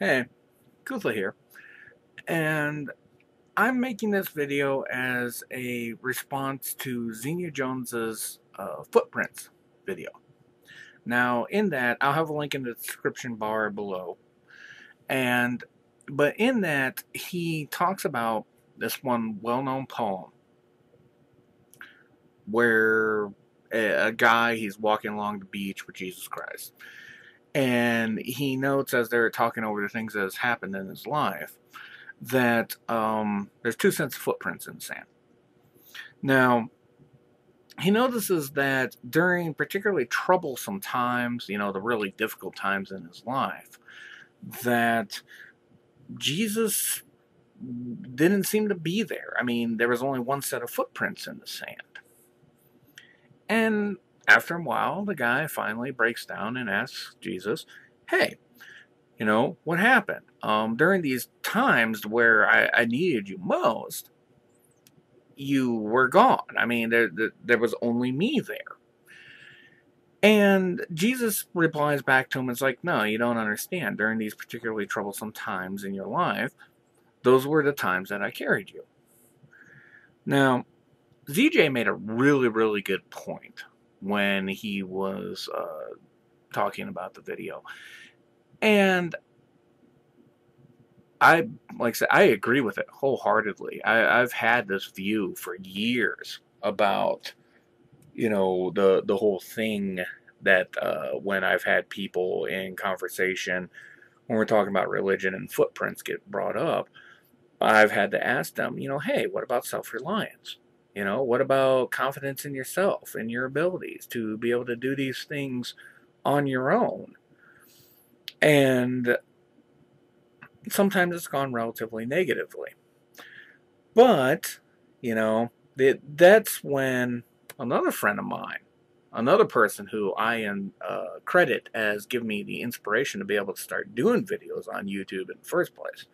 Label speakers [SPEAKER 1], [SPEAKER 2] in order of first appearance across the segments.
[SPEAKER 1] Hey, Kuzla here, and I'm making this video as a response to Zinna Jones's footprints video. Now, in that, I'll have a link in the description bar below, but in that, he talks about this one well-known poem where a guy, he's walking along the beach with Jesus Christ, and he notes as they're talking over the things that has happened in his life that there's two sets of footprints in the sand. Now, he notices that during particularly troublesome times, the really difficult times in his life, that Jesus didn't seem to be there. I mean, there was only one set of footprints in the sand. And after a while, the guy finally breaks down and asks Jesus, hey, what happened? During these times where I needed you most, you were gone. I mean, there was only me there. And Jesus replies back to him, it's like, no, you don't understand. During these particularly troublesome times in your life, those were the times that I carried you. Now, ZJ made a really, really good point when he was talking about the video. And like I said, I agree with it wholeheartedly. I've had this view for years about, the whole thing that when I've had people in conversation, when we're talking about religion and footprints get brought up, I've had to ask them, hey, what about self-reliance? What about confidence in yourself and your abilities to be able to do these things on your own? And sometimes it's gone relatively negatively. But, that's when another friend of mine, another person who I credit as giving me the inspiration to be able to start doing videos on YouTube in the first place,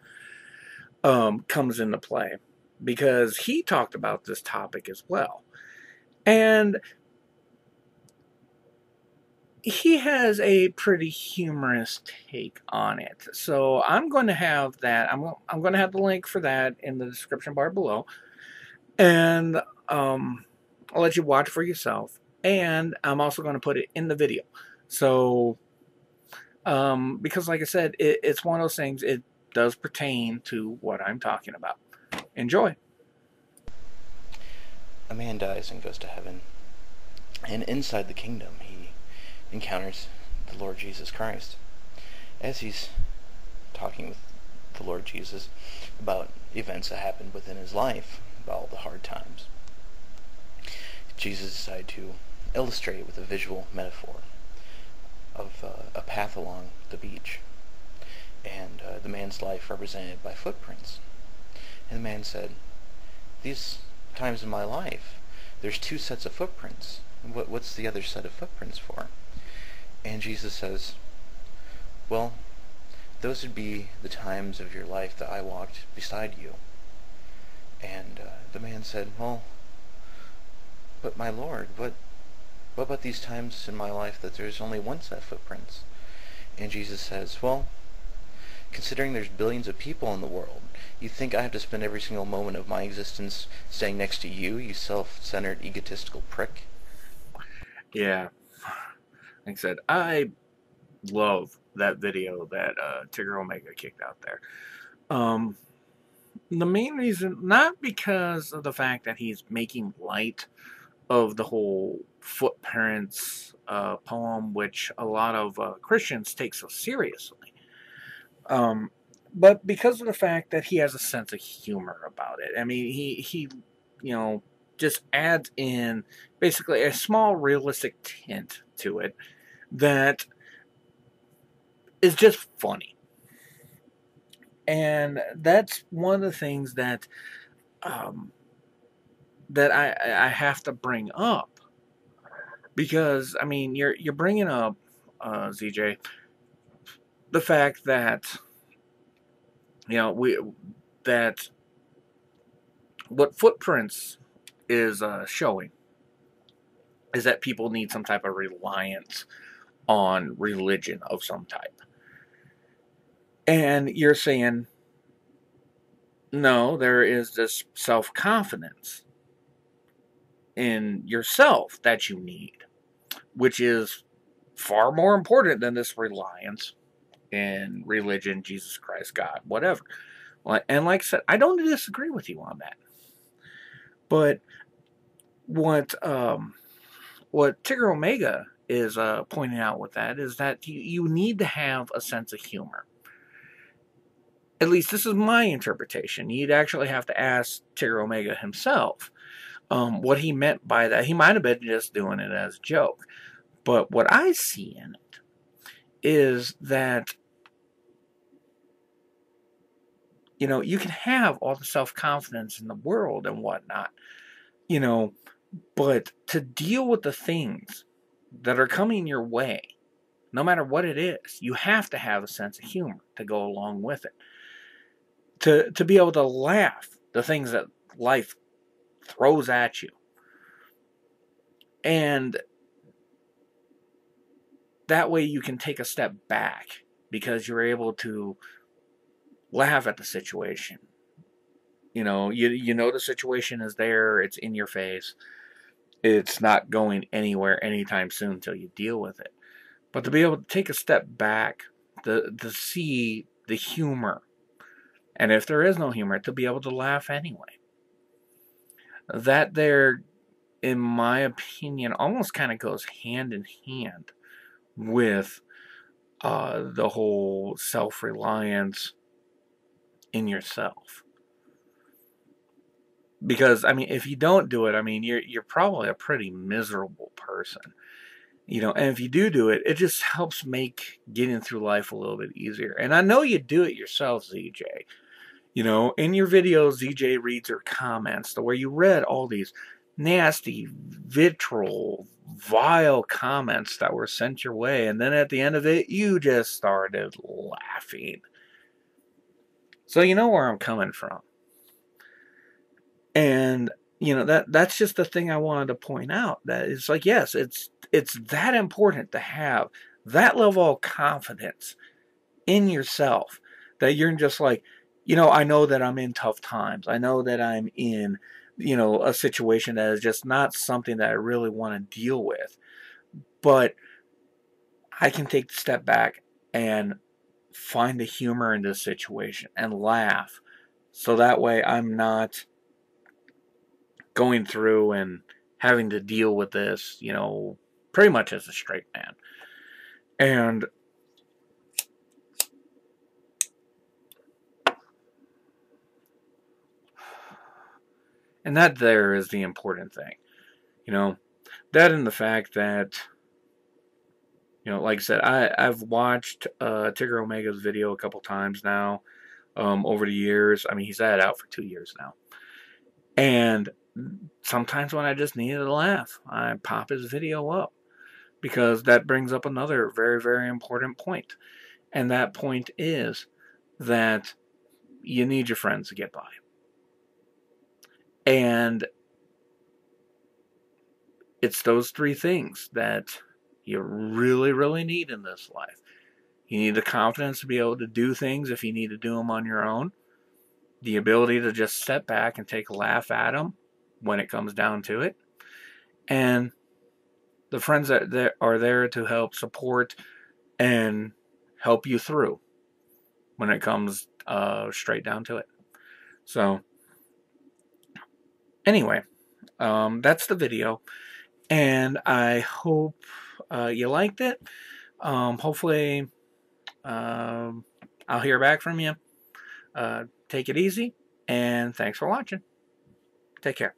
[SPEAKER 1] comes into play. Because he talked about this topic as well. And he has a pretty humorous take on it. So I'm going to have that. I'm going to have the link for that in the description bar below. And I'll let you watch for yourself. And I'm also going to put it in the video. So, because like I said, it's one of those things, it does pertain to what I'm talking about. Enjoy.
[SPEAKER 2] A man dies and goes to heaven, and inside the kingdom he encounters the Lord Jesus Christ. As he's talking with the Lord Jesus about events that happened within his life, about all the hard times, Jesus decided to illustrate it with a visual metaphor of a path along the beach, and the man's life represented by footprints. And the man said, these times in my life, there's two sets of footprints. What's the other set of footprints for? And Jesus says, well, those would be the times of your life that I walked beside you. And the man said, well, but my Lord, what about these times in my life that there's only one set of footprints? And Jesus says, well, considering there's billions of people in the world, you think I have to spend every single moment of my existence staying next to you, you self-centered, egotistical prick?
[SPEAKER 1] Yeah. Like I said, I love that video that TiggerOmega kicked out there. The main reason, not because of the fact that he's making light of the whole footprints poem, which a lot of Christians take so seriously, but because of the fact that he has a sense of humor about it. I mean, he just adds in basically a small realistic tint to it that is just funny. And that's one of the things that that I have to bring up, because I mean you're bringing up ZJ, the fact that we that what footprints is showing is that people need some type of reliance on religion of some type. And you're saying, no, there is this self confidence in yourself that you need, which is far more important than this reliance in religion, Jesus Christ, God, whatever. And like I said, I don't disagree with you on that. But what what TiggerOmega is pointing out with that is that you need to have a sense of humor. At least this is my interpretation. You'd actually have to ask TiggerOmega himself what he meant by that. He might have been just doing it as a joke. But what I see in it is that, you can have all the self confidence in the world and whatnot, you know, but to deal with the things that are coming your way, no matter what it is, you have to have a sense of humor to go along with it. To be able to laugh the things that life throws at you. And that way you can take a step back because you're able to laugh at the situation. You know the situation is there, it's in your face. It's not going anywhere anytime soon until you deal with it. But to be able to take a step back, to see the humor, and if there is no humor, to be able to laugh anyway. That there, in my opinion, almost kind of goes hand in hand with the whole self-reliance in yourself. Because I mean, if you don't do it, I mean, you're probably a pretty miserable person. And if you do it, it just helps make getting through life a little bit easier. And I know you do it yourself, ZJ. In your videos, ZJ reads your comments, the where you read all these nasty, vitriol, vile comments that were sent your way, and then at the end of it, you just started laughing. So you know where I'm coming from. And that's just the thing I wanted to point out. That it's like, yes, it's that important to have that level of confidence in yourself that you're just like, I know that I'm in tough times. I know that I'm in, a situation that is just not something that I really want to deal with. But I can take the step back and find the humor in this situation and laugh. So that way I'm not going through and having to deal with this, pretty much as a straight man. And that there is the important thing. That and the fact that, like I said, I've watched TiggerOmega's video a couple times now over the years. I mean, he's had it out for 2 years now. And sometimes when I just needed to laugh, I pop his video up because that brings up another very, very important point. And that point is that you need your friends to get by. And it's those three things that you really, really need in this life. You need the confidence to be able to do things if you need to do them on your own. The ability to just step back and take a laugh at them when it comes down to it. And the friends that are there to help support and help you through when it comes straight down to it. So, anyway, that's the video. And I hope you liked it. Hopefully, I'll hear back from you. Take it easy, and thanks for watching. Take care.